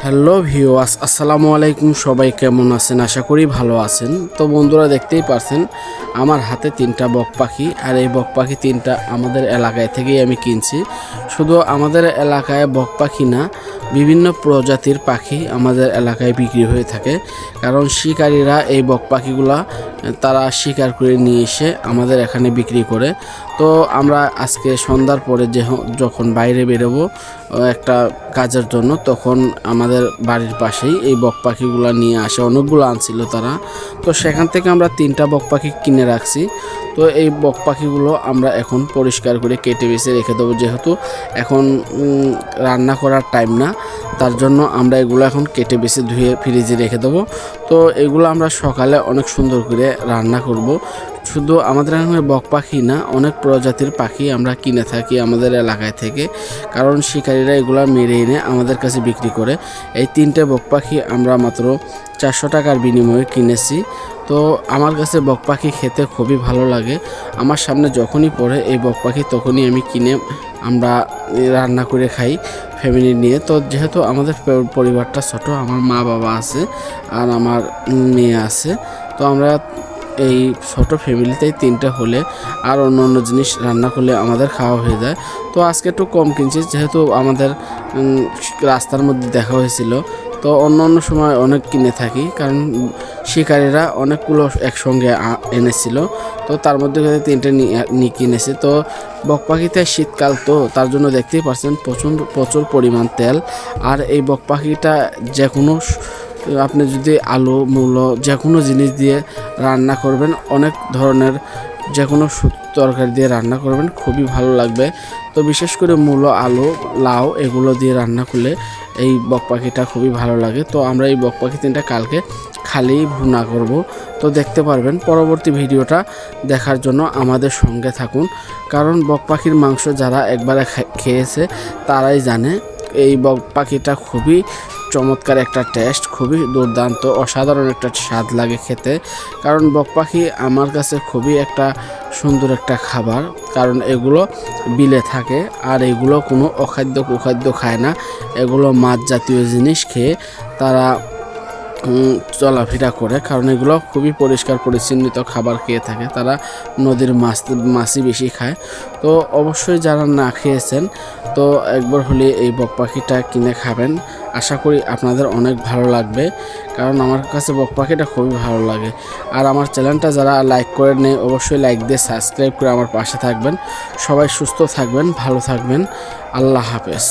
Hello viewers, আসসালামু আলাইকুম। সবাই কেমন আছেন? আশা করি ভালো আছেন। তো বন্ধুরা, দেখতেই পারছেন আমার হাতে তিনটা বক পাখি, আর এই বক পাখি তিনটা আমাদের এলাকায় থেকেই আমি কিনছি। শুধু আমাদের এলাকায় বক পাখি না, বিভিন্ন প্রজাতির পাখি আমাদের এলাকায় বিক্রি হয়ে থাকে। কারণ শিকারীরা এই বক পাখিগুলা তারা শিকার করে নিয়ে এসে আমাদের এখানে বিক্রি করে। তো আমরা আজকে সন্ধ্যার পরে যখন বাইরে বেরোবো একটা কাজের জন্য, তখন আমাদের বাড়ির পাশেই এই বক পাখিগুলো নিয়ে আসে। অনেকগুলো আনছিল তারা, তো সেখান থেকে আমরা তিনটা বক পাখি কিনে রাখছি। তো এই বক পাখিগুলো আমরা এখন পরিষ্কার করে কেটে বেছে রেখে দেবো, যেহেতু এখন রান্না করার টাইম না, তার জন্য আমরা এগুলো এখন কেটে বেছে ধুয়ে ফ্রিজে রেখে দেবো। তো এগুলো আমরা সকালে অনেক সুন্দর করে রান্না করব। শুধু আমাদের এখানে বক পাখি না, অনেক প্রজাতির পাখি আমরা কিনে থাকি আমাদের এলাকায় থেকে, কারণ শিকারীরা এগুলো মেরে এনে আমাদের কাছে বিক্রি করে। এই তিনটে বক পাখি আমরা মাত্র 400 টাকার বিনিময়ে কিনেছি। তো আমার কাছে বক পাখি খেতে খুবই ভালো লাগে। আমার সামনে যখনই পড়ে এই বক পাখি, তখনই আমি কিনে আমরা রান্না করে খাই ফ্যামিলি নিয়ে। তো যেহেতু আমাদের পরিবারটা ছোট, আমার মা বাবা আছে আর আমার মেয়ে আছে, তো আমরা এই ছোট ফ্যামিলিতেই তিনটা হলে আর অন্য অন্য জিনিস রান্না করলে আমাদের খাওয়া হয়ে যায়। তো আজকে একটু কম কিনছি, যেহেতু আমাদের রাস্তার মধ্যে দেখা হয়েছিল। তো অন্য অন্য সময় অনেক কিনে থাকি, কারণ শিকারীরা অনেকগুলো একসঙ্গে এনেছিল। তো তার মধ্যে তিনটে নিয়ে কিনেছি। তো বক পাখিতে শীতকাল, তো তার জন্য দেখতেই পাচ্ছেন প্রচুর পরিমাণ তেল। আর এই বক পাখিটা যে কোনো আপনি যদি আলু মূলো যে কোনো জিনিস দিয়ে রান্না করবেন, অনেক ধরনের যে কোনো তরকারি দিয়ে রান্না করবেন, খুবই ভালো লাগবে। তো বিশেষ করে মূলো, আলু, লাউ এগুলো দিয়ে রান্না করলে এই বক পাখিটা খুবই ভালো লাগে। তো আমরা এই বক পাখি তিনটা কালকে খালি ভুনা করব। তো দেখতে পারবেন। পরবর্তী ভিডিওটা দেখার জন্য আমাদের সঙ্গে থাকুন, কারণ বক পাখির মাংস যারা একবারে খেয়েছে তারাই জানে এই বক পাখিটা খুবই চমৎকার একটা টেস্ট, খুবই দুর্দান্ত অসাধারণ একটা স্বাদ লাগে খেতে। কারণ বক পাখি আমার কাছে খুবই একটা সুন্দর একটা খাবার, কারণ এগুলো বিলে থাকে আর এগুলো কোনো অখাদ্য কুখাদ্য খায় না। এগুলো মাছ জাতীয় জিনিস খেয়ে তারা চলাফেরা করে, কারণ এগুলো খুবই পরিষ্কার পরিচ্ছন্ন খাবার খেয়ে থাকে। তারা নদীর মাছই বেশি খায়। তো অবশ্যই যারা না খেয়েছেন, তো একবার হলে এই বক পাখিটা কিনে খাবেন। আশা করি আপনাদের অনেক ভালো লাগবে, কারণ আমার কাছে বক পাখিটা খুবই ভালো লাগে। আর আমার চ্যানেলটা যারা লাইক করে নেয়, অবশ্যই লাইক দিয়ে সাবস্ক্রাইব করে আমার পাশে থাকবেন। সবাই সুস্থ থাকবেন, ভালো থাকবেন। আল্লাহ হাফেজ।